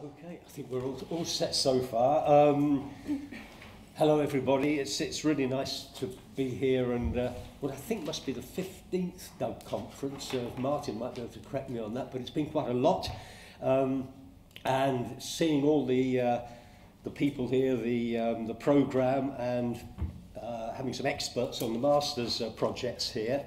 Okay, I think we're all set so far. Hello everybody, it's really nice to be here and what I think must be the 15th Doug conference. Martin might be able to correct me on that, but it's been quite a lot. And seeing all the people here, the programme, and having some experts on the Masters projects here.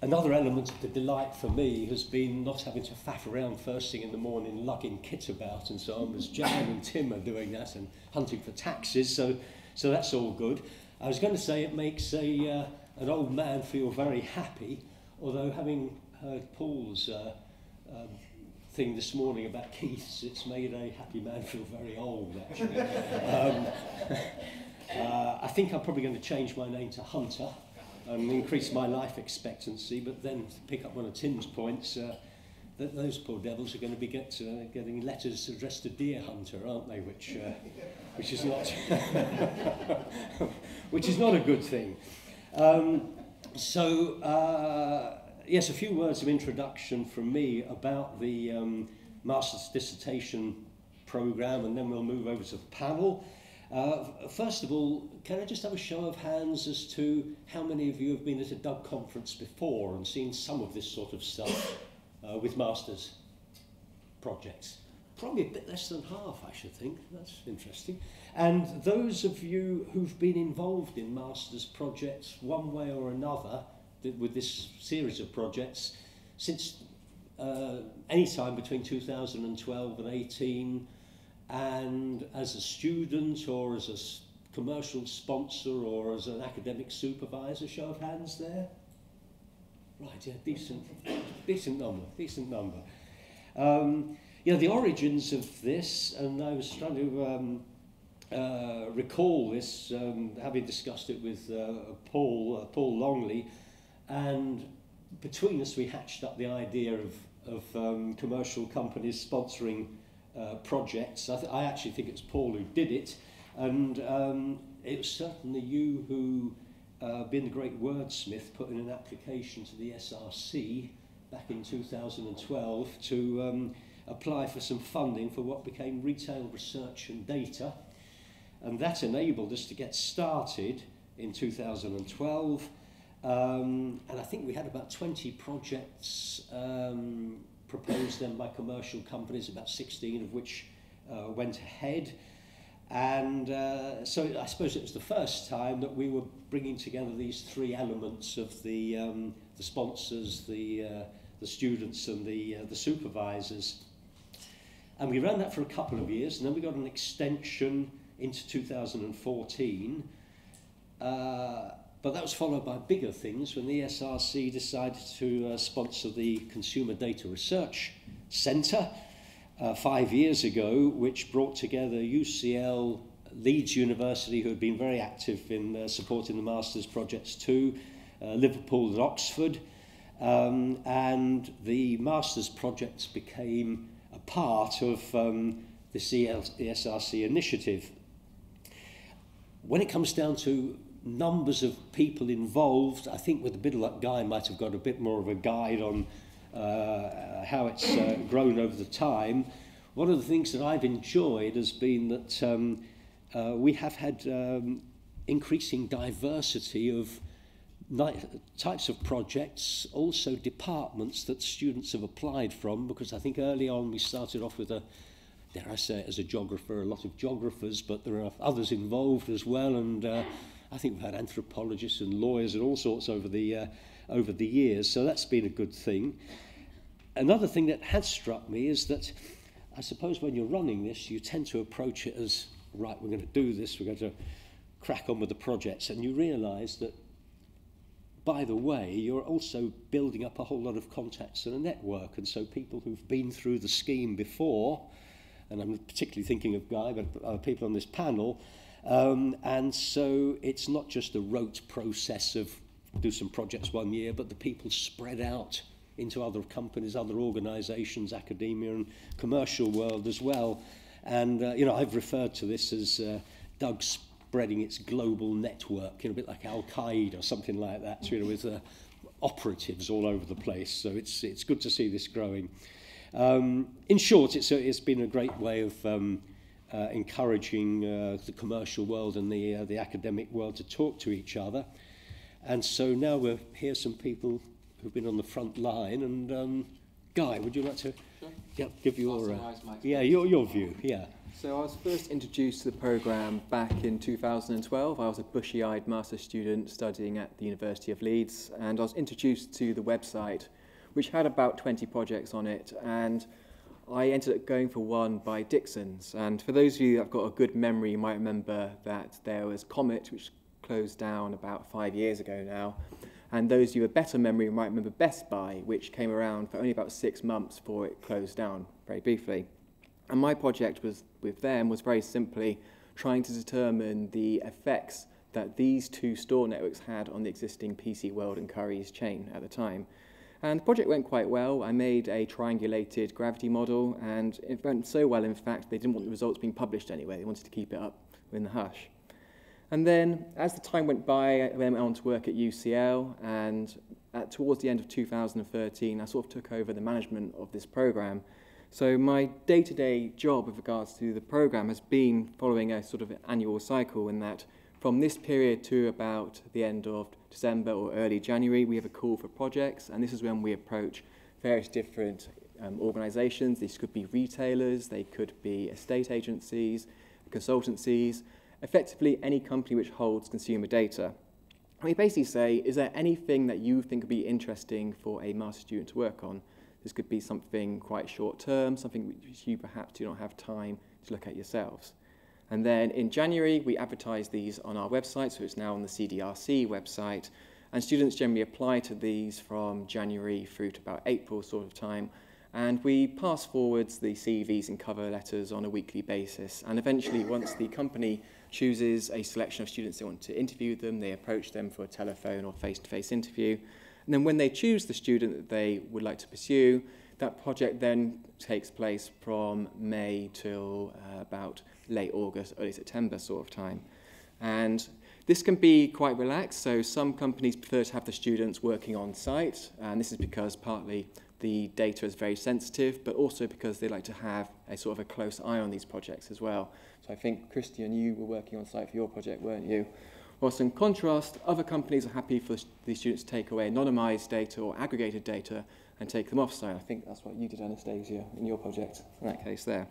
Another element of the delight for me has been not having to faff around first thing in the morning lugging kit about and so on, as Jan and Tim are doing that and hunting for taxis, so that's all good. I was going to say it makes an old man feel very happy, although having heard Paul's thing this morning about Keith's, it's made a happy man feel very old, actually. I think I'm probably going to change my name to Hunter and increase my life expectancy, but then to pick up one of Tim's points, that those poor devils are going to be getting letters addressed to Deer Hunter, aren't they? Which is not which is not a good thing. Yes, a few words of introduction from me about the Master's Dissertation programme, and then we'll move over to the panel. First of all, can I just have a show of hands as to how many of you have been at a Doug conference before and seen some of this sort of stuff with Masters projects? Probably a bit less than half, I should think. That's interesting. And those of you who've been involved in Masters projects one way or another with this series of projects since any time between 2012 and 18, and as a student or as a commercial sponsor or as an academic supervisor, show of hands there? Right, yeah, decent number. The origins of this, and I was trying to recall this, having discussed it with Paul Longley, and between us we hatched up the idea of commercial companies sponsoring projects. I actually think it's Paul who did it, and it was certainly you who, being the great wordsmith, put in an application to the SRC back in 2012 to apply for some funding for what became Retail Research and Data, and that enabled us to get started in 2012, and I think we had about 20 projects proposed then by commercial companies, about 16 of which went ahead. And so I suppose it was the first time that we were bringing together these three elements of the sponsors, the students and the supervisors. And we ran that for a couple of years, and then we got an extension into 2014. But that was followed by bigger things when the SRC decided to sponsor the Consumer Data Research Centre 5 years ago, which brought together UCL, Leeds University, who had been very active in supporting the Masters projects too, Liverpool and Oxford, and the Masters projects became a part of the SRC initiative. When it comes down to numbers of people involved, I think with a bit of luck, Guy might have got a bit more of a guide on how it's grown over the time. One of the things that I've enjoyed has been that we have had increasing diversity of types of projects, also departments that students have applied from, because I think early on we started off with dare I say it, as a geographer, a lot of geographers, but there are others involved as well, and I think we've had anthropologists and lawyers and all sorts over the years, so that's been a good thing. Another thing that has struck me is that I suppose when you're running this, you tend to approach it as, right, we're going to do this, we're going to crack on with the projects, and you realise that, by the way, you're also building up a whole lot of contacts and a network, and so people who've been through the scheme before, and I'm particularly thinking of Guy, but other people on this panel, and so it's not just a rote process of do some projects one year, but the people spread out into other companies, other organisations, academia and commercial world as well. And, I've referred to this as Doug spreading its global network, a bit like Al-Qaeda or something like that, with operatives all over the place. So it's good to see this growing. In short, it's been a great way of encouraging the commercial world and the academic world to talk to each other. And so now we'll hear some people who've been on the front line. And Guy, would you like to give your your view? Yeah. So I was first introduced to the programme back in 2012. I was a bushy-eyed master's student studying at the University of Leeds, and I was introduced to the website, which had about 20 projects on it, and I ended up going for one by Dixon's. And for those of you that have got a good memory, you might remember that there was Comet, which closed down about 5 years ago now. And those of you with better memory might remember Best Buy, which came around for only about 6 months before it closed down, very briefly. And my project with them was very simply trying to determine the effects that these two store networks had on the existing PC World and Currys chain at the time. And the project went quite well. I made a triangulated gravity model, and it went so well, in fact, they didn't want the results being published anyway. They wanted to keep it up in the hush. And then, as the time went by, I went on to work at UCL, and towards the end of 2013, I sort of took over the management of this program. So my day-to-day job with regards to the program has been following a sort of annual cycle, in that from this period to about the end of December or early January, we have a call for projects, and this is when we approach various different organisations. These could be retailers, they could be estate agencies, consultancies, effectively any company which holds consumer data. And we basically say, is there anything that you think would be interesting for a master's student to work on? This could be something quite short term, something which you perhaps do not have time to look at yourselves. And then in January, we advertise these on our website, so it's now on the CDRC website. And students generally apply to these from January through to about April sort of time. And we pass forwards the CVs and cover letters on a weekly basis. And eventually, once the company chooses a selection of students they want to interview them, they approach them for a telephone or face-to-face interview. And then when they choose the student that they would like to pursue, that project then takes place from May till about late August, early September sort of time. And this can be quite relaxed, so some companies prefer to have the students working on site, and this is because partly the data is very sensitive, but also because they like to have a sort of a close eye on these projects as well. So I think, Christian, you were working on site for your project, weren't you? Whilst in contrast, other companies are happy for the students to take away anonymised data or aggregated data and take them off-site. I think that's what you did, Anastasia, in your project, in that case there.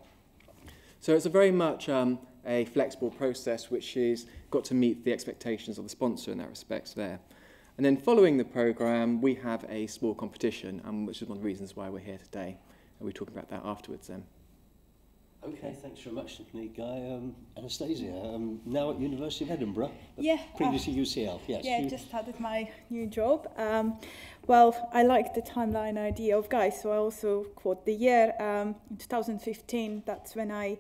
So it's a very much a flexible process which has got to meet the expectations of the sponsor in that respect there. And then following the programme, we have a small competition, which is one of the reasons why we're here today. And we'll talk about that afterwards then. Okay, thanks very much, Guy. Anastasia, now at University of Edinburgh, previously UCL, yes. Yeah, just started my new job. Well, I like the timeline idea of Guy, so I also quote the year. In 2015, that's when I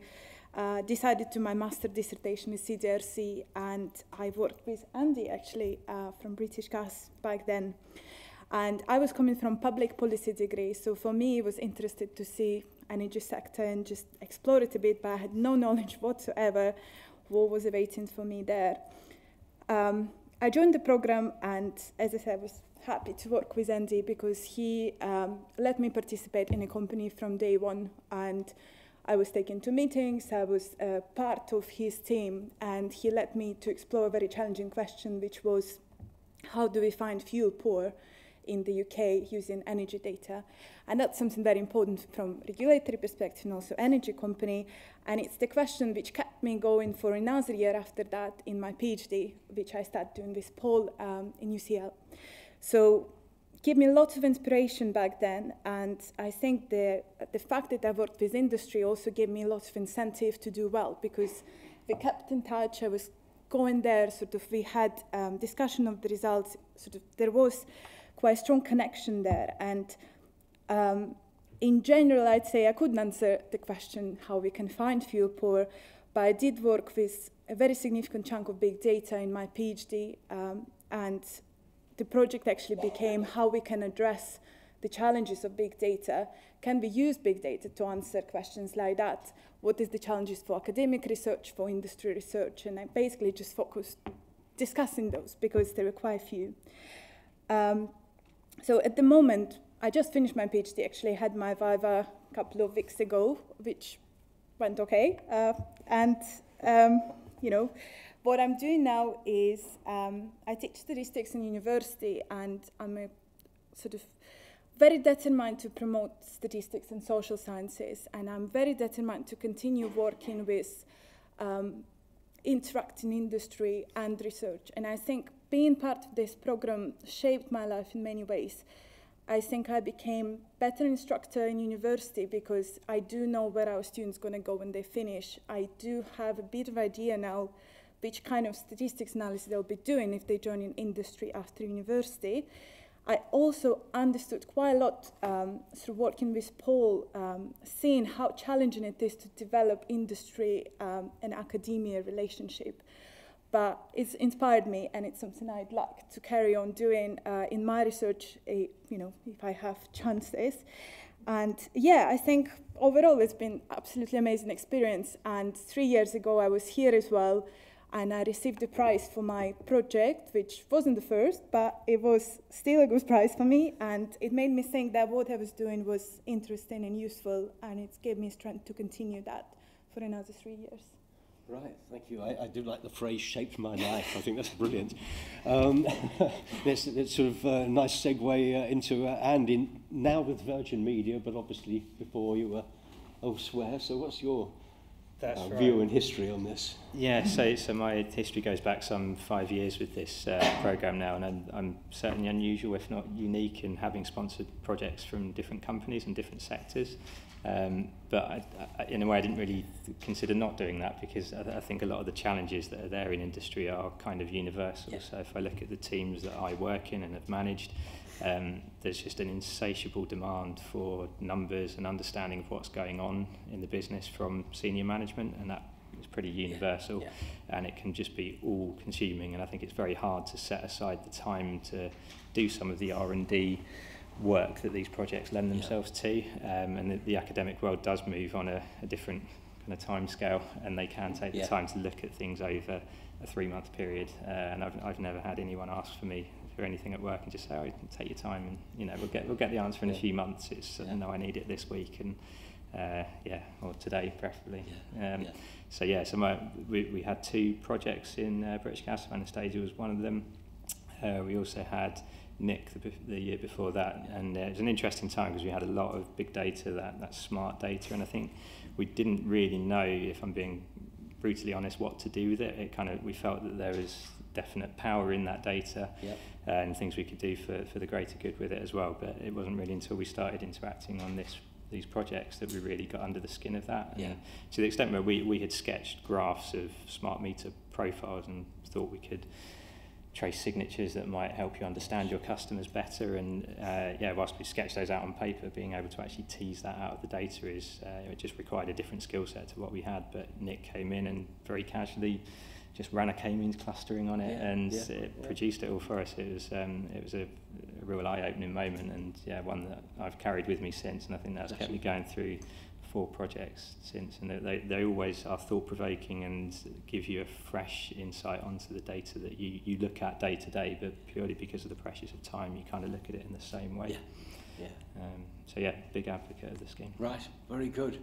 decided to my master dissertation with CDRC, and I worked with Andy, actually, from British Gas back then. And I was coming from public policy degree, so for me, it was interested to see energy sector and just explore it a bit, but I had no knowledge whatsoever what was awaiting for me there. I joined the program, and as I said, I was happy to work with Andy because he let me participate in a company from day one, and I was taken to meetings, I was part of his team, and he let me to explore a very challenging question, which was, how do we find fuel poor in the UK using energy data? And that's something very important from regulatory perspective and also energy company. And it's the question which kept me going for another year after that in my PhD, which I started doing with Paul in UCL. So gave me lots of inspiration back then. And I think the fact that I worked with industry also gave me lots of incentive to do well, because we kept in touch. I was going there, sort of, we had discussion of the results. Sort of, there was quite a strong connection there. And in general, I'd say I couldn't answer the question how we can find fuel poor, but I did work with a very significant chunk of big data in my PhD, and the project actually became how we can address the challenges of big data. Can we use big data to answer questions like that? What is the challenges for academic research, for industry research? And I basically just focused discussing those because there were quite a few. So at the moment, I just finished my PhD, actually had my Viva a couple of weeks ago, which went okay. You know, what I'm doing now is I teach statistics in university, and I'm a sort of very determined to promote statistics and social sciences, and I'm very determined to continue working with interacting industry and research. And I think being part of this program shaped my life in many ways. I think I became better instructor in university because I do know where our students are going to go when they finish. I do have a bit of idea now which kind of statistics analysis they'll be doing if they join in industry after university. I also understood quite a lot through working with Paul, seeing how challenging it is to develop industry and academia relationship. But it's inspired me, and it's something I'd like to carry on doing in my research, you know, if I have chances. And yeah, I think overall it's been absolutely amazing experience. And 3 years ago I was here as well, and I received the prize for my project, which wasn't the first, but it was still a good prize for me. And it made me think that what I was doing was interesting and useful, and it gave me strength to continue that for another 3 years. Right, thank you. I do like the phrase "shaped my life." I think that's brilliant. It's sort of a nice segue into Andy, now with Virgin Media, but obviously before you were elsewhere. So what's your view and history on this? Yeah, so my history goes back some 5 years with this programme now, and I'm certainly unusual, if not unique, in having sponsored projects from different companies and different sectors. But in a way I didn't really consider not doing that, because I think a lot of the challenges that are there in industry are kind of universal. Yeah. So if I look at the teams that I work in and have managed, there's just an insatiable demand for numbers and understanding of what's going on in the business from senior management, and that is pretty universal. Yeah. Yeah. And it can just be all consuming, and I think it's very hard to set aside the time to do some of the R&D work that these projects lend themselves to, and the academic world does move on a different kind of time scale, and they can take the time to look at things over a 3-month period, and I've never had anyone ask for me for anything at work and just say, oh, take your time, and you know, we'll get the answer in a few months. It's no, I need it this week, and or today preferably. So we had 2 projects in British Gas. Anastasia was one of them. We also had Nick the year before that, and it was an interesting time because we had a lot of big data, that smart data, and I think we didn't really know, if I'm being brutally honest, what to do with it. We felt that there was definite power in that data, and things we could do for the greater good with it as well, but it wasn't really until we started interacting on these projects that we really got under the skin of that. And to the extent where we had sketched graphs of smart meter profiles and thought we could trace signatures that might help you understand your customers better, and whilst we sketched those out on paper, being able to actually tease that out of the data is it just required a different skill set to what we had. But Nick came in and very casually just ran a k-means clustering on it, and it produced it all for us. It was a real eye-opening moment, and one that I've carried with me since, and I think that's kept me going through 4 projects since, and they always are thought-provoking and give you a fresh insight onto the data that you look at day to day, but purely because of the pressures of time, you kind of look at it in the same way. Big advocate of the scheme. Right, very good,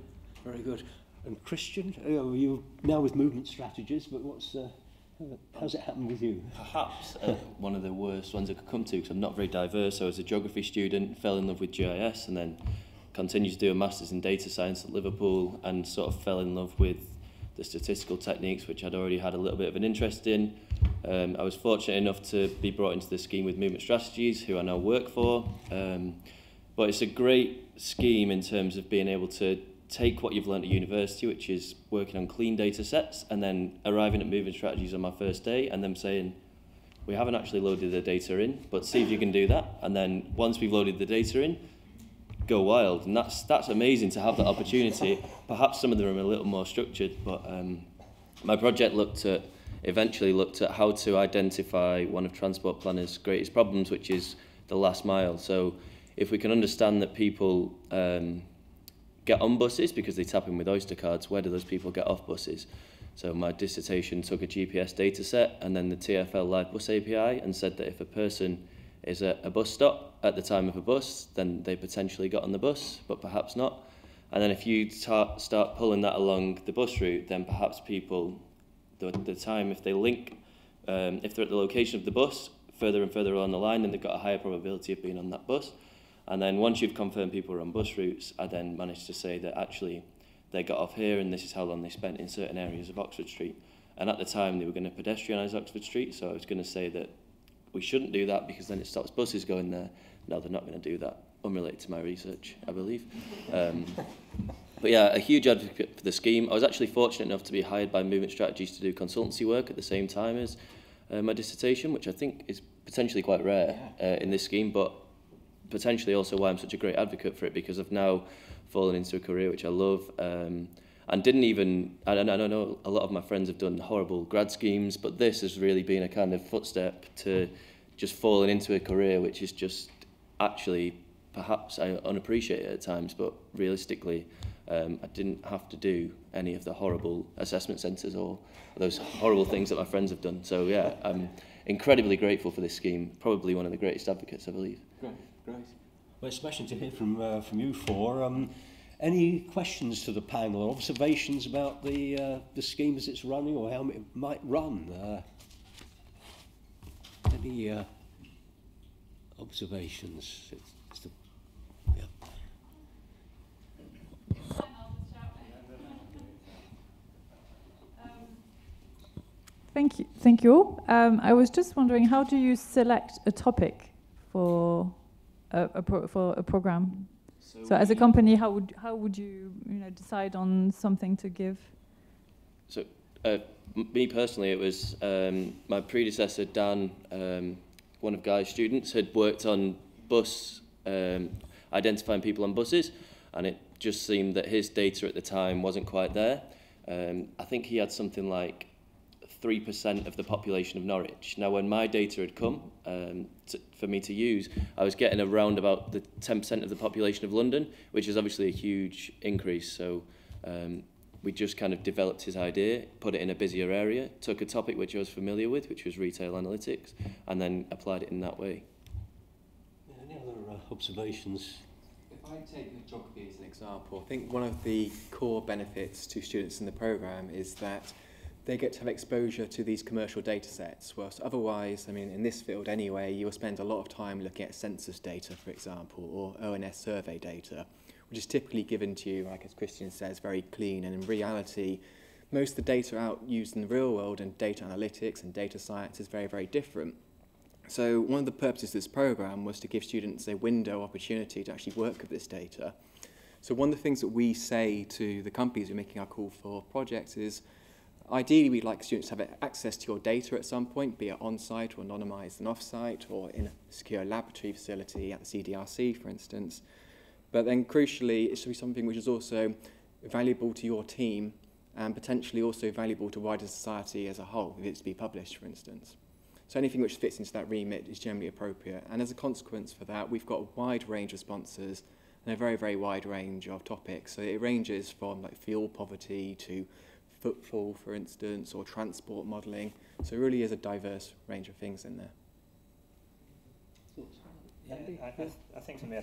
very good. And Christian, you're now with Movement Strategies, but how's it happened with you? Perhaps one of the worst ones I could come to, because I'm not very diverse. I was a geography student, fell in love with GIS, and then continued to do a master's in data science at Liverpool, and sort of fell in love with the statistical techniques, which I'd already had a little bit of an interest in. I was fortunate enough to be brought into the scheme with Movement Strategies, who I now work for. But it's a great scheme in terms of being able to take what you've learned at university, which is working on clean data sets, and then arriving at Movement Strategies on my first day and them saying, we haven't actually loaded the data in, but see if you can do that. And then once we've loaded the data in, go wild. And that's amazing to have that opportunity. Perhaps some of them are a little more structured, but my project eventually looked at how to identify one of transport planners' greatest problems, which is the last mile. So if we can understand that people get on buses because they tap in with Oyster cards, where do those people get off buses? So my dissertation took a GPS data set and then the TfL Live Bus API and said that if a person is at a bus stop at the time of a bus, then they potentially got on the bus, but perhaps not. And then if you start pulling that along the bus route, then perhaps people, the time, if they link, if they're at the location of the bus, further and further along the line, then they've got a higher probability of being on that bus. And then once you've confirmed people are on bus routes, I then managed to say that actually they got off here and this is how long they spent in certain areas of Oxford Street. And at the time they were going to pedestrianise Oxford Street, so I was going to say that we shouldn't do that because then it stops buses going there. No, they're not going to do that. Unrelated to my research, I believe. But yeah, a huge advocate for the scheme. I was actually fortunate enough to be hired by Movement Strategies to do consultancy work at the same time as my dissertation, which I think is potentially quite rare in this scheme, but potentially also why I'm such a great advocate for it, because I've now fallen into a career which I love, and didn't even, I know a lot of my friends have done horrible grad schemes, but this has really been a kind of footstep to just falling into a career which is just actually perhaps I unappreciate it at times, but realistically I didn't have to do any of the horrible assessment centres or those horrible things that my friends have done. So yeah, I'm incredibly grateful for this scheme, probably one of the greatest advocates, I believe. Great. Well, it's smashing to hear from you four. Any questions to the panel, observations about the scheme as it's running or how it might run? Any observations? Thank you. I was just wondering, how do you select a topic for a program? So as a company, how would you decide on something to give? So me personally, it was my predecessor Dan, one of Guy's students, had worked on identifying people on buses, and it just seemed that his data at the time wasn't quite there. I think he had something like 3% of the population of Norwich. Now, when my data had come for me to use, I was getting around about the 10% of the population of London, which is obviously a huge increase. So we just kind of developed his idea, put it in a busier area, took a topic which I was familiar with, which was retail analytics, and then applied it in that way. Any other observations? If I take geography as an example, I think one of the core benefits to students in the programme is that they get to have exposure to these commercial data sets, whilst otherwise, I mean, in this field anyway, you will spend a lot of time looking at census data, for example, or ONS survey data, which is typically given to you, like as Christian says, very clean. And in reality, most of the data used in the real world and data analytics and data science is very, very different. So one of the purposes of this programme was to give students a window opportunity to actually work with this data. So one of the things that we say to the companies who are making our call for projects is, ideally, we'd like students to have access to your data at some point, be it on-site or anonymised and off-site, or in a secure laboratory facility at the CDRC, for instance. But then, crucially, it should be something which is also valuable to your team and potentially also valuable to wider society as a whole, if it's to be published, for instance. So anything which fits into that remit is generally appropriate. And as a consequence for that, we've got a wide range of sponsors and a very, very wide range of topics. So it ranges from like fuel poverty to footfall, for instance, or transport modelling. So it really is a diverse range of things in there. I think for me,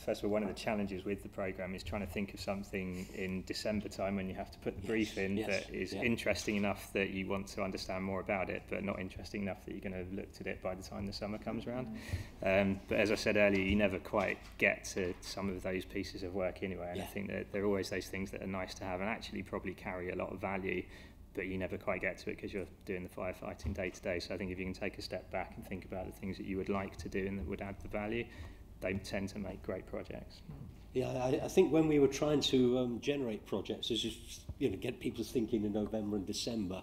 first of all, one of the challenges with the programme is trying to think of something in December time when you have to put the brief in that is interesting enough that you want to understand more about it, but not interesting enough that you're going to have looked at it by the time the summer comes around. But as I said earlier, you never quite get to some of those pieces of work anyway, and I think that there are always those things that are nice to have and actually probably carry a lot of value, but you never quite get to it because you're doing the firefighting day to day. So I think if you can take a step back and think about the things that you would like to do and that would add the value, they tend to make great projects. Yeah, I think when we were trying to generate projects, as get people thinking in November and December,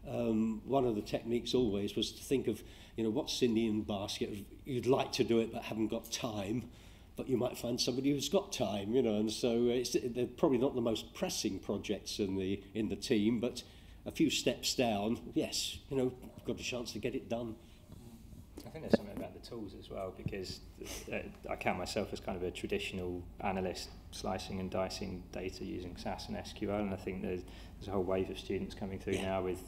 one of the techniques always was to think of, what's in the basket. You'd like to do it but haven't got time, but you might find somebody who's got time, and so they're probably not the most pressing projects in the team, but a few steps down, yes, got a chance to get it done. I think there's something about the tools as well, because I count myself as kind of a traditional analyst, slicing and dicing data using SAS and SQL, and I think there's a whole wave of students coming through now with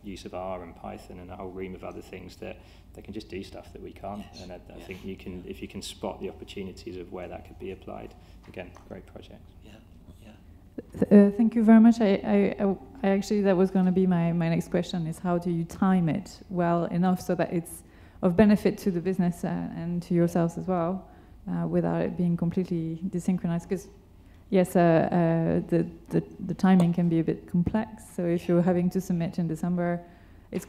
use of R and Python and a whole ream of other things that they can just do stuff that we can't. Yes. And I think if you can spot the opportunities of where that could be applied, again, great project. Thank you very much. I actually, that was going to be my next question, is how do you time it well enough so that it's of benefit to the business and to yourselves as well, without it being completely desynchronized? Because yes, the timing can be a bit complex. So if you're having to submit in December, it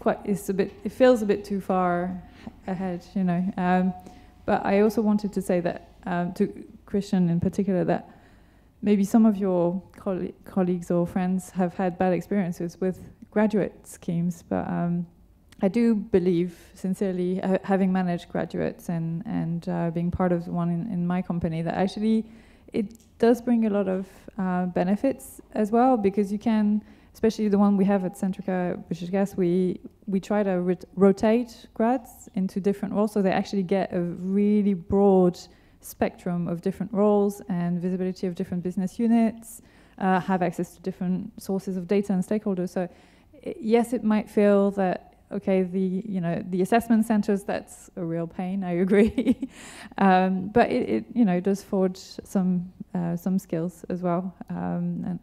feels a bit too far ahead, you know. But I also wanted to say that to Christian in particular, that maybe some of your colleagues or friends have had bad experiences with graduate schemes, but I do believe, sincerely, having managed graduates and being part of one in my company, that actually it does bring a lot of benefits as well, because you can, especially the one we have at Centrica British Gas, we try to rotate grads into different roles, so they actually get a really broad spectrum of different roles and visibility of different business units, have access to different sources of data and stakeholders. So yes, it might feel that, okay, the assessment centers, that's a real pain, I agree. But it does forge some skills as well. And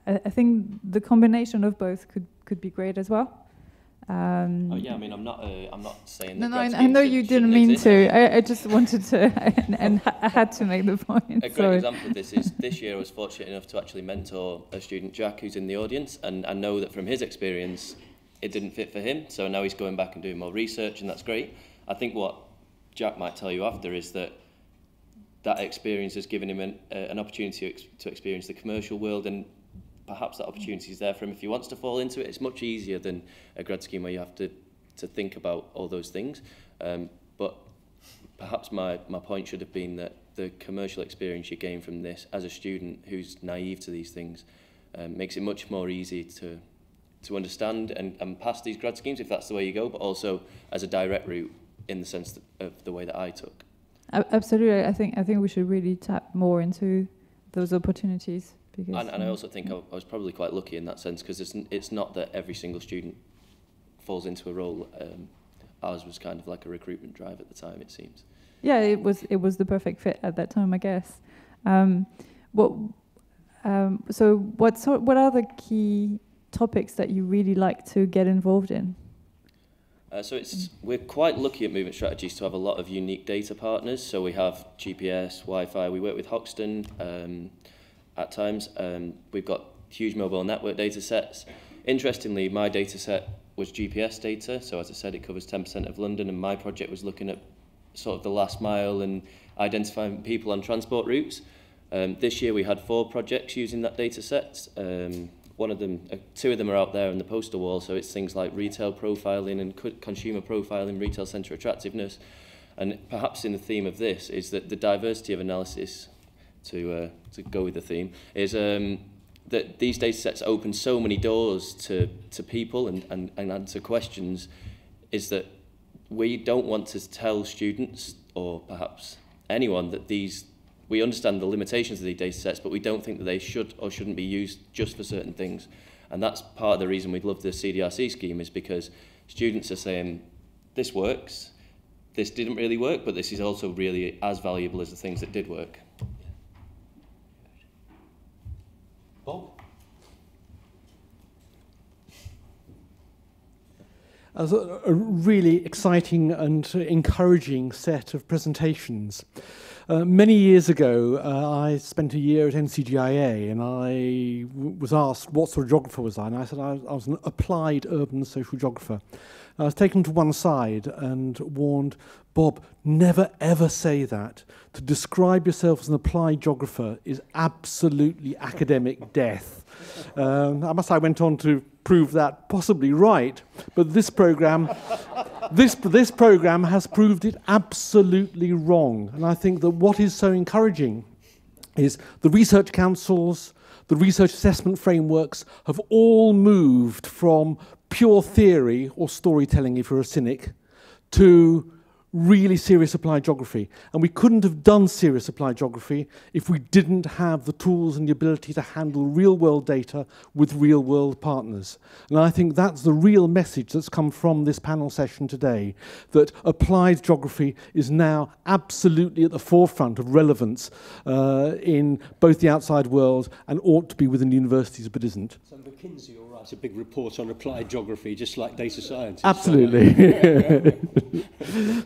I think the combination of both could be great as well. Oh yeah, I mean, I'm not saying that. No, I know you didn't mean to. I just wanted to, and I had to make the point. A great example of this is this year I was fortunate enough to actually mentor a student, Jack, who's in the audience, and I know that from his experience, it didn't fit for him. So now he's going back and doing more research, and that's great. I think what Jack might tell you after is that experience has given him an opportunity to experience the commercial world, and perhaps that opportunity is there for him if he wants to fall into it. It's much easier than a grad scheme where you have to think about all those things. But perhaps my point should have been that the commercial experience you gain from this as a student who's naive to these things makes it much more easy to understand and pass these grad schemes if that's the way you go, but also as a direct route in the sense of the way that I took. Absolutely. I think we should really tap more into those opportunities. Because, and I also think I was probably quite lucky in that sense, because it's not that every single student falls into a role. Ours was kind of like a recruitment drive at the time, it seems. Yeah, it was the perfect fit at that time, I guess. So what are the key topics that you really like to get involved in? We're quite lucky at Movement Strategies to have a lot of unique data partners. So we have GPS, Wi-Fi. We work with Hoxton. At times, we've got huge mobile network data sets. Interestingly, my data set was GPS data, so as I said, it covers 10% of London, and my project was looking at sort of the last mile and identifying people on transport routes. This year we had 4 projects using that data set. One of them, 2 of them are out there on the poster wall, so it's things like retail profiling and consumer profiling, retail centre attractiveness. And perhaps in the theme of this is that the diversity of analysis, to go with the theme, is that these data sets open so many doors to people and answer questions, is that we don't want to tell students or perhaps anyone that we understand the limitations of these data sets, but we don't think that they should or shouldn't be used just for certain things. And that's part of the reason we'd love the CDRC scheme, is because students are saying, this works, this didn't really work, but this is also really as valuable as the things that did work. Bob? As a really exciting and encouraging set of presentations. Many years ago, I spent a year at NCGIA, and I was asked what sort of geographer was I, and I said I was an applied urban social geographer. I was taken to one side and warned, Bob, never ever say that. To describe yourself as an applied geographer is absolutely academic death. I must say I went on to prove that possibly right, but this program has proved it absolutely wrong. And I think that what is so encouraging is the research councils, the research assessment frameworks have all moved from pure theory or storytelling, if you're a cynic, to really serious applied geography. And we couldn't have done serious applied geography if we didn't have the tools and the ability to handle real-world data with real-world partners. And I think that's the real message that's come from this panel session today, that applied geography is now absolutely at the forefront of relevance in both the outside world and ought to be within universities, but isn't. So McKinsey will write a big report on applied geography, just like data science. Absolutely.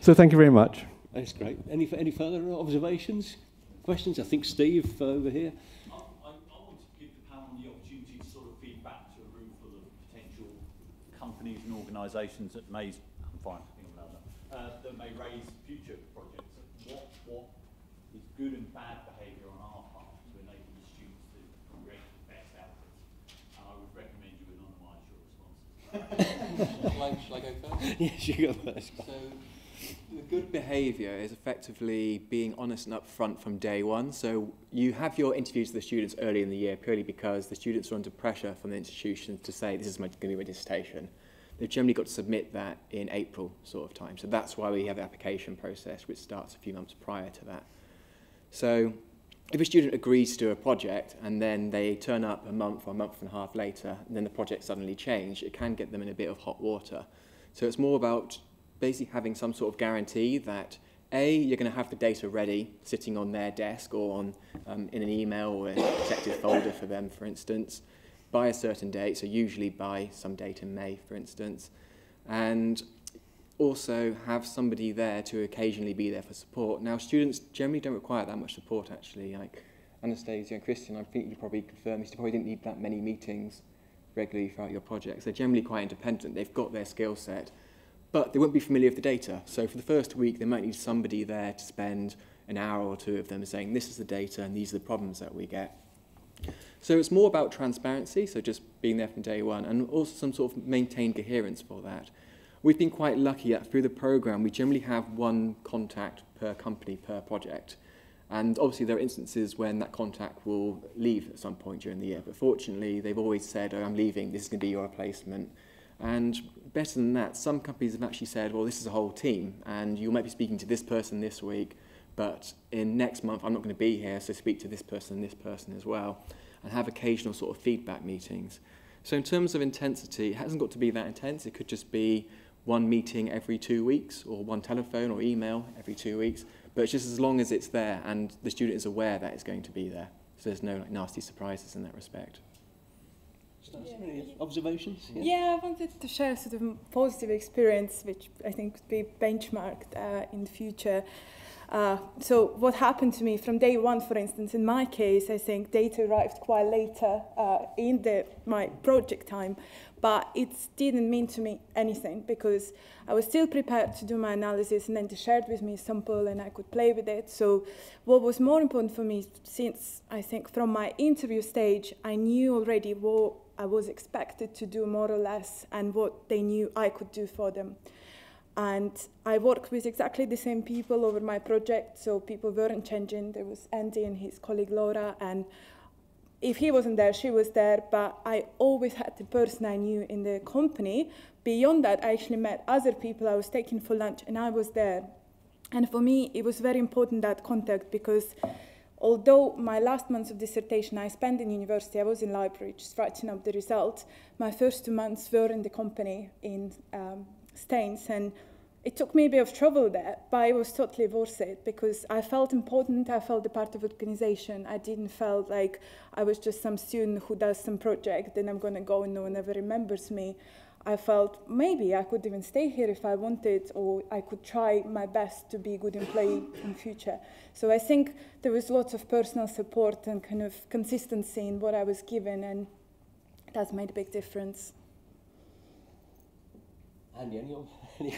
So thank you very much. That's great. Any further observations, questions? I think Steve over here. I want to give the panel the opportunity to sort of feed back to a room full of potential companies and organisations that may, that may raise future projects. What is good and bad behaviour on our part to enable the students to create the best outputs? And I would recommend you anonymise your responses. Shall I go first? Yes, you go first. So, the good behaviour is effectively being honest and upfront from day one. So you have your interviews with the students early in the year purely because the students are under pressure from the institutions to say this is going to be my dissertation. They've generally got to submit that in April sort of time. So that's why we have the application process, which starts a few months prior to that. So if a student agrees to do a project and then they turn up a month or a month and a half later, and then the project suddenly changed, it can get them in a bit of hot water. So it's more about basically having some sort of guarantee that A, you're going to have the data ready, sitting on their desk or on in an email or a protected folder for them, for instance, by a certain date, so usually by some date in May, for instance, and also have somebody there to occasionally be there for support. Now, students generally don't require that much support, actually. Like Anastasia and Christian, I think you probably confirm, you probably didn't need that many meetings regularly throughout your projects. They're generally quite independent. They've got their skill set, but they won't be familiar with the data. So for the first week, they might need somebody there to spend an hour or two of them saying, this is the data and these are the problems that we get. So it's more about transparency, so just being there from day one, and also some sort of maintained coherence for that. We've been quite lucky that through the programme, we generally have one contact per company, per project. And obviously there are instances when that contact will leave at some point during the year. But fortunately, they've always said, oh, I'm leaving, this is going to be your replacement. And better than that, some companies have actually said, well, this is a whole team, and you might be speaking to this person this week, but in next month, I'm not going to be here, so speak to this person and this person as well, and have occasional sort of feedback meetings. So in terms of intensity, it hasn't got to be that intense. It could just be one meeting every 2 weeks, or one telephone or email every 2 weeks, but it's just as long as it's there and the student is aware that it's going to be there. So there's no nasty surprises in that respect. Any observations? Yeah, I wanted to share sort of a positive experience, which I think could be benchmarked in the future. So what happened to me from day one, for instance, in my case, I think data arrived quite later in my project time, but it didn't mean to me anything because I was still prepared to do my analysis and then they shared with me a sample and I could play with it. So what was more important for me, since I think from my interview stage, I knew already what I was expected to do more or less and what they knew I could do for them. And I worked with exactly the same people over my project, so people weren't changing. There was Andy and his colleague Laura, and if he wasn't there, she was there, but I always had the person I knew in the company. Beyond that, I actually met other people I was taking for lunch, and I was there. And for me, it was very important, that contact, because although my last months of dissertation I spent in university, I was in library just writing up the results, my first 2 months were in the company in Staines, and it took me a bit of trouble there, but it was totally worth it because I felt important, I felt a part of organization. I didn't feel like I was just some student who does some project and I'm going to go and no one ever remembers me. I felt maybe I could even stay here if I wanted, or I could try my best to be a good employee in future. So I think there was lots of personal support and kind of consistency in what I was given, and that's made a big difference. Andy, any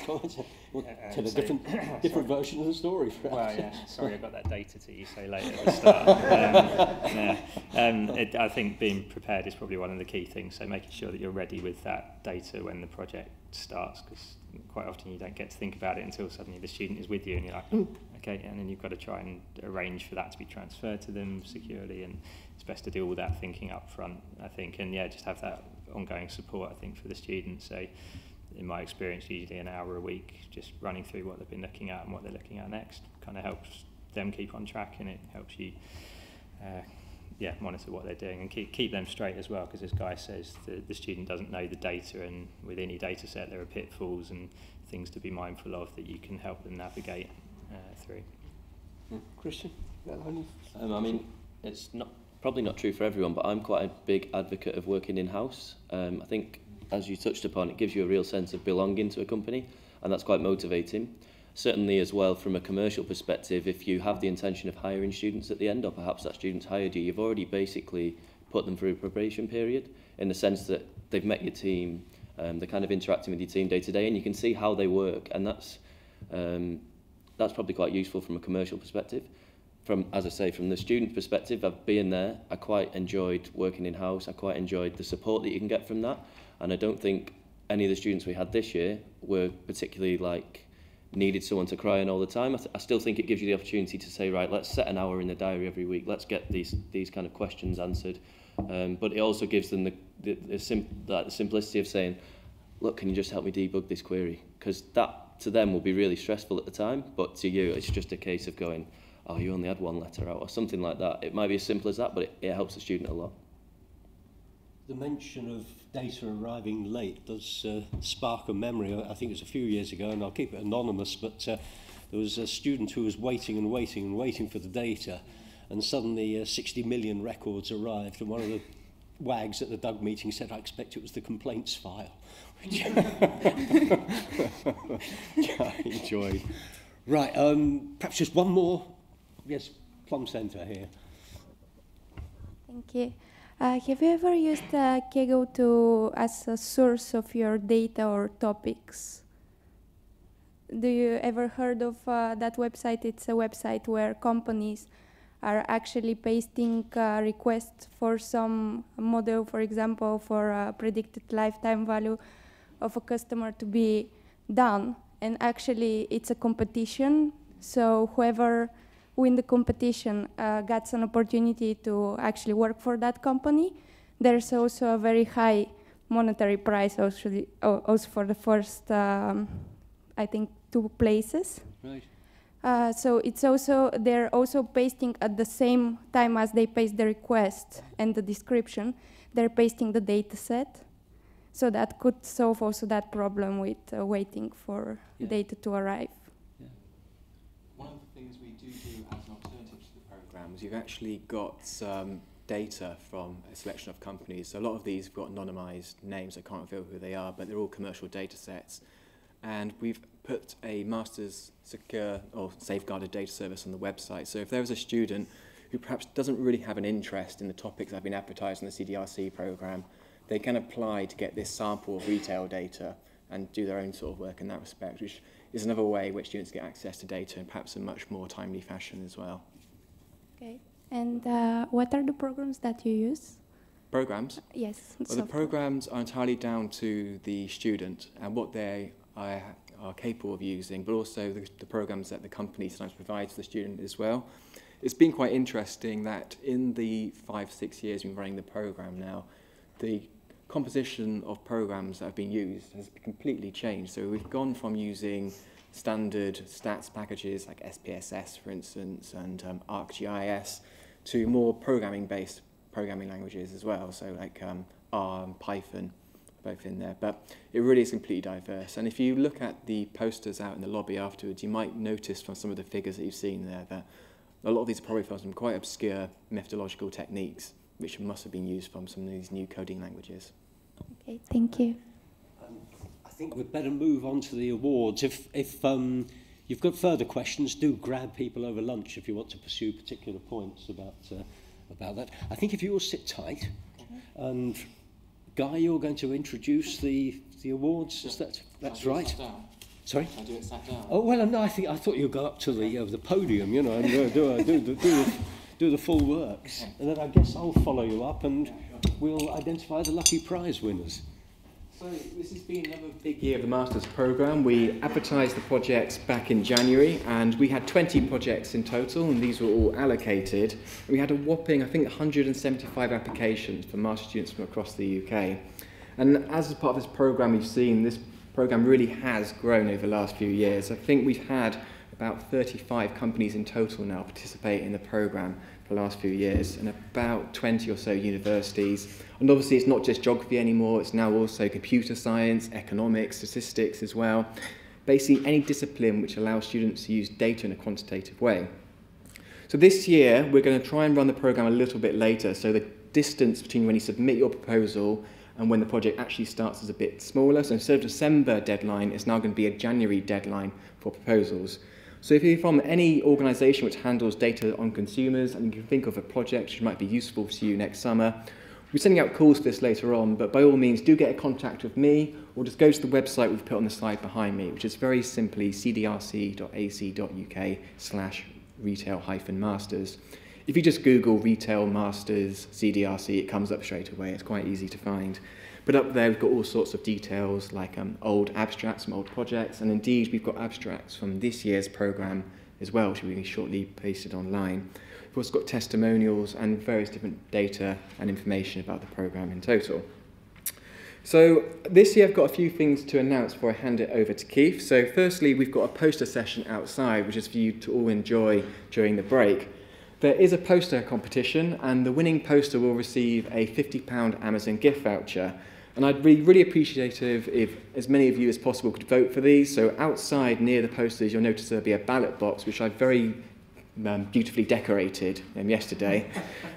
comments? We'll tell a different version of the story, perhaps. Well, yeah, sorry, I got that data to you so late at the start. I think being prepared is probably one of the key things, so making sure that you're ready with that data when the project starts, because quite often you don't get to think about it until suddenly the student is with you and you're like, okay, and then you've got to try and arrange for that to be transferred to them securely, and it's best to do all that thinking up front, I think, and yeah, just have that ongoing support, I think, for the students. So in my experience, usually an hour a week, just running through what they've been looking at and what they're looking at next. Kind of helps them keep on track, and it helps you monitor what they're doing and keep them straight as well, because as Guy says, the student doesn't know the data, and with any data set there are pitfalls and things to be mindful of that you can help them navigate through. Christian? I mean, it's probably not true for everyone, but I'm quite a big advocate of working in-house. I think, as you touched upon, it gives you a real sense of belonging to a company, and that's quite motivating. Certainly as well, from a commercial perspective, if you have the intention of hiring students at the end, or perhaps that student's hired you, you've already basically put them through a probation period, in the sense that they've met your team, they're kind of interacting with your team day to day, and you can see how they work, and that's probably quite useful from a commercial perspective. As I say, from the student perspective, I've been there, I quite enjoyed working in-house, I quite enjoyed the support that you can get from that, and I don't think any of the students we had this year were particularly needed someone to cry on all the time. I still think it gives you the opportunity to say, right, let's set an hour in the diary every week, let's get these kind of questions answered, but it also gives them the simplicity of saying, look, can you just help me debug this query? Because that to them will be really stressful at the time, but to you it's just a case of going, oh, you only had one letter out, or something like that. It might be as simple as that, but it helps the student a lot. The mention of data arriving late does spark a memory. I think it was a few years ago, and I'll keep it anonymous, but there was a student who was waiting and waiting and waiting for the data, and suddenly 60 million records arrived, and one of the wags at the DUG meeting said, I expect it was the complaints file, which I enjoyed. Right, perhaps just one more. Yes, Plum Centre here. Thank you. Have you ever used Kaggle as a source of your data or topics? Do you ever heard of that website? It's a website where companies are actually pasting requests for some model, for example, for predicted lifetime value of a customer to be done. And actually, it's a competition. So whoever win the competition gets an opportunity to actually work for that company. There's also a very high monetary price also for the first, I think, 2 places. Right. So it's also, they're also pasting at the same time as they paste the request and the description, they're pasting the data set. So that could solve also that problem with waiting for data to arrive. One of the things we do as an alternative to the program is you've actually got some data from a selection of companies. So a lot of these have got anonymized names. I can't reveal who they are, but they're all commercial data sets. And we've put a master's secure or safeguarded data service on the website. So if there was a student who perhaps doesn't really have an interest in the topics that have been advertised in the CDRC program, they can apply to get this sample of retail data and do their own sort of work in that respect, which is another way which students get access to data in perhaps a much more timely fashion as well. Okay. And what are the programs that you use? Programs? Yes. Well, the programs are entirely down to the student and what they are capable of using, but also the programs that the company sometimes provides the student as well. It's been quite interesting that in the 5-6 years we've been running the program now, the composition of programs that have been used has completely changed. So we've gone from using standard stats packages like SPSS, for instance, and ArcGIS, to more programming-based programming languages as well, so like R and Python, both in there. But it really is completely diverse. And if you look at the posters out in the lobby afterwards, you might notice from some of the figures that you've seen there that a lot of these are probably from some quite obscure methodological techniques which must have been used from some of these new coding languages. Okay, thank you. I think we'd better move on to the awards. If you've got further questions, do grab people over lunch if you want to pursue particular points about that. I think if you all sit tight, and Guy, you're going to introduce the awards. Is that's right? Sorry? I do it sat down. Oh well, no. I thought you'd go up to the podium, you know, and do the full works, and then I guess I'll follow you up, and we'll identify the lucky prize winners. So this has been another big year of the Masters programme. We advertised the projects back in January, and we had 20 projects in total, and these were all allocated. We had a whopping, I think, 175 applications for Master students from across the UK. And as a part of this programme, we've seen this programme really has grown over the last few years. I think we've had about 35 companies in total now participate in the programme for the last few years, and about 20 or so universities. And obviously it's not just geography anymore, it's now also computer science, economics, statistics as well. Basically any discipline which allows students to use data in a quantitative way. So this year we're going to try and run the programme a little bit later, so the distance between when you submit your proposal and when the project actually starts is a bit smaller. So instead of December deadline, it's now going to be a January deadline for proposals. So if you're from any organisation which handles data on consumers and you can think of a project which might be useful to you next summer, we're sending out calls for this later on, but by all means do get in contact with me or just go to the website we've put on the slide behind me, which is very simply cdrc.ac.uk/retail-masters. If you just Google Retail Masters CDRC, it comes up straight away. It's quite easy to find. But up there, we've got all sorts of details like old abstracts from old projects. And indeed, we've got abstracts from this year's programme as well, which will be shortly pasted online. We've also got testimonials and various different data and information about the programme in total. So this year, I've got a few things to announce before I hand it over to Keith. So firstly, we've got a poster session outside, which is for you to all enjoy during the break. There is a poster competition, and the winning poster will receive a £50 Amazon gift voucher. And I'd be really appreciative if as many of you as possible could vote for these. So outside near the posters, you'll notice there'll be a ballot box, which I've very beautifully decorated yesterday.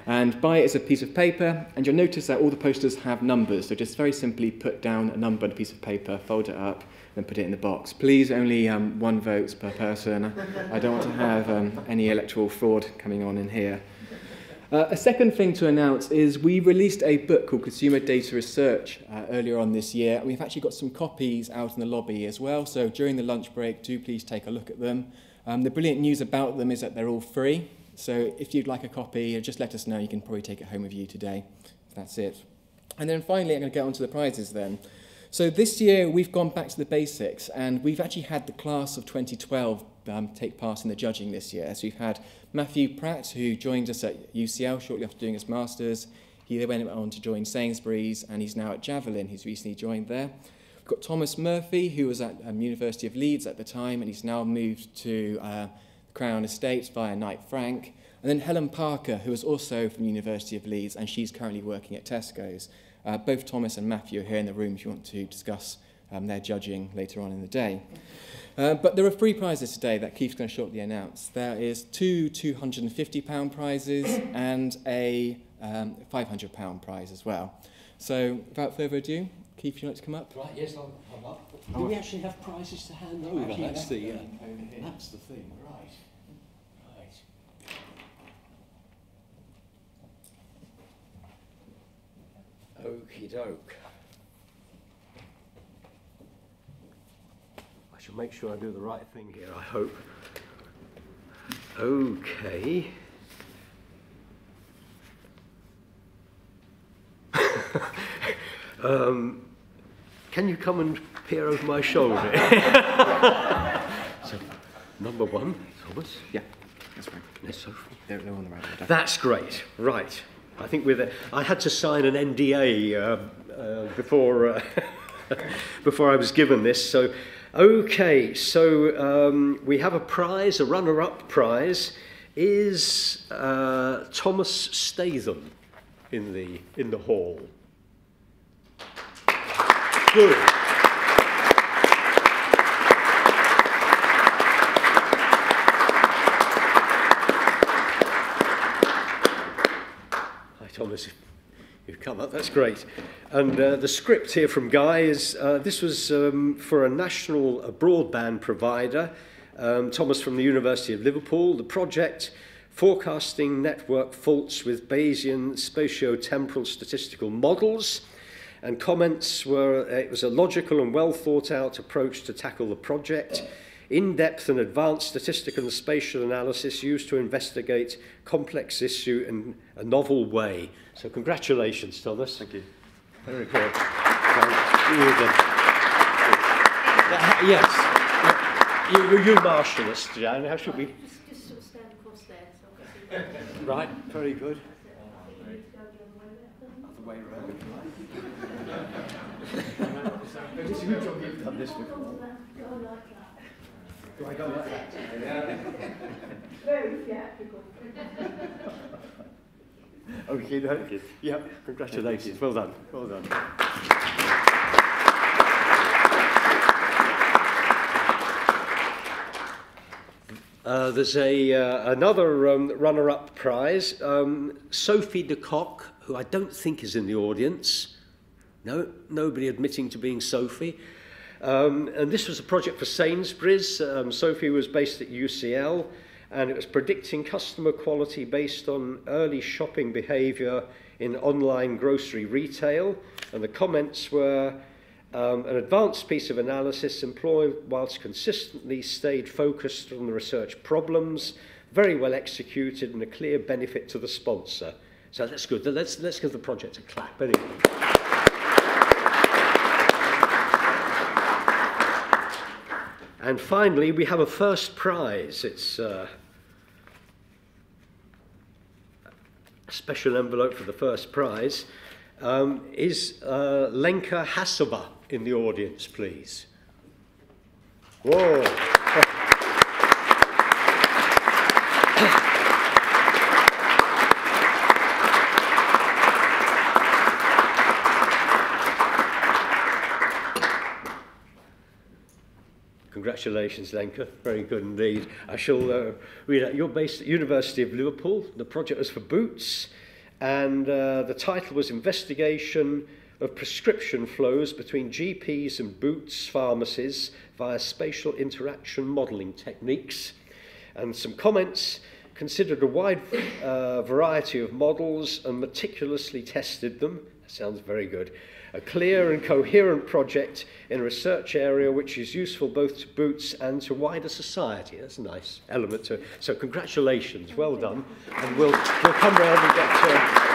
And by it is a piece of paper, and you'll notice that all the posters have numbers. So just very simply put down a number on a piece of paper, fold it up, then put it in the box. Please, only 1 vote per person. I don't want to have any electoral fraud coming on in here. A second thing to announce is we released a book called Consumer Data Research earlier on this year. We've actually got some copies out in the lobby as well, so during the lunch break, do please take a look at them. The brilliant news about them is that they're all free, so if you'd like a copy, just let us know. You can probably take it home with you today. That's it. And then finally, I'm going to get on to the prizes then. So this year, we've gone back to the basics, and we've actually had the class of 2012 take part in the judging this year. So we've had Matthew Pratt, who joined us at UCL shortly after doing his Masters. He then went on to join Sainsbury's, and he's now at Javelin. He's recently joined there. We've got Thomas Murphy, who was at University of Leeds at the time, and he's now moved to Crown Estates via Knight Frank. And then Helen Parker, who is also from University of Leeds, and she's currently working at Tesco's. Both Thomas and Matthew are here in the room if you want to discuss their judging later on in the day. But there are 3 prizes today that Keith's going to shortly announce. There is 2 £250 prizes and a £500 prize as well. So without further ado, Keith, would you like to come up? Right, yes, I'm up. Do we actually have prizes to hand over? That's the thing, right. Okie doke. I shall make sure I do the right thing here, I hope. Okay. Can you come and peer over my shoulder? So, number 1, Thomas. Yeah, that's right. Yes, Sophie. They're on the right order. That's great. Right. I think I had to sign an NDA before before I was given this. So, okay. So we have a prize. A runner-up prize is Thomas Statham in the hall. Good. Thomas, you've come up, that's great. And the script here from Guy is, this was for a national broadband provider, Thomas from the University of Liverpool. The project, forecasting network faults with Bayesian spatio-temporal statistical models. And comments were, it was a logical and well thought out approach to tackle the project. In-depth and advanced statistical and spatial analysis used to investigate complex issue in a novel way. So congratulations, Thomas. Thank you. Very good. Yes. You marshal us, Jan. How should we? Just sort of stand across there. So Right. Very good. way around. It's a good job you've done this before. Do I go like that? Very theatrical. Okay, no. Yeah, congratulations. Well done. Well done. There's another runner-up prize, Sophie de Kock, who I don't think is in the audience. No, nobody admitting to being Sophie. And this was a project for Sainsbury's. Sophie was based at UCL, and it was predicting customer quality based on early shopping behaviour in online grocery retail. And the comments were, an advanced piece of analysis employed whilst consistently stayed focused on the research problems, very well executed and a clear benefit to the sponsor. So that's good. Let's give the project a clap. Anyway. And finally, we have a first prize. It's a special envelope for the first prize. Is Lenka Hasova in the audience, please? Whoa. Congratulations, Lenka. Very good indeed. I shall read out. You're based at University of Liverpool. The project was for Boots, and the title was Investigation of Prescription Flows Between GPs and Boots Pharmacies via Spatial Interaction Modelling Techniques. And some comments: considered a wide variety of models and meticulously tested them. That sounds very good. A clear and coherent project in a research area which is useful both to Boots and to wider society. That's a nice element to it. So congratulations, well done. And we'll come round and get to...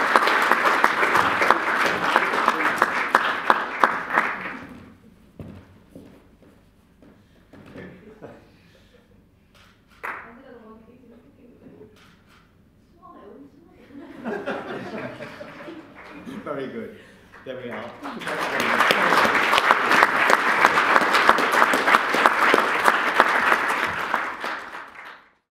Very good. There we are.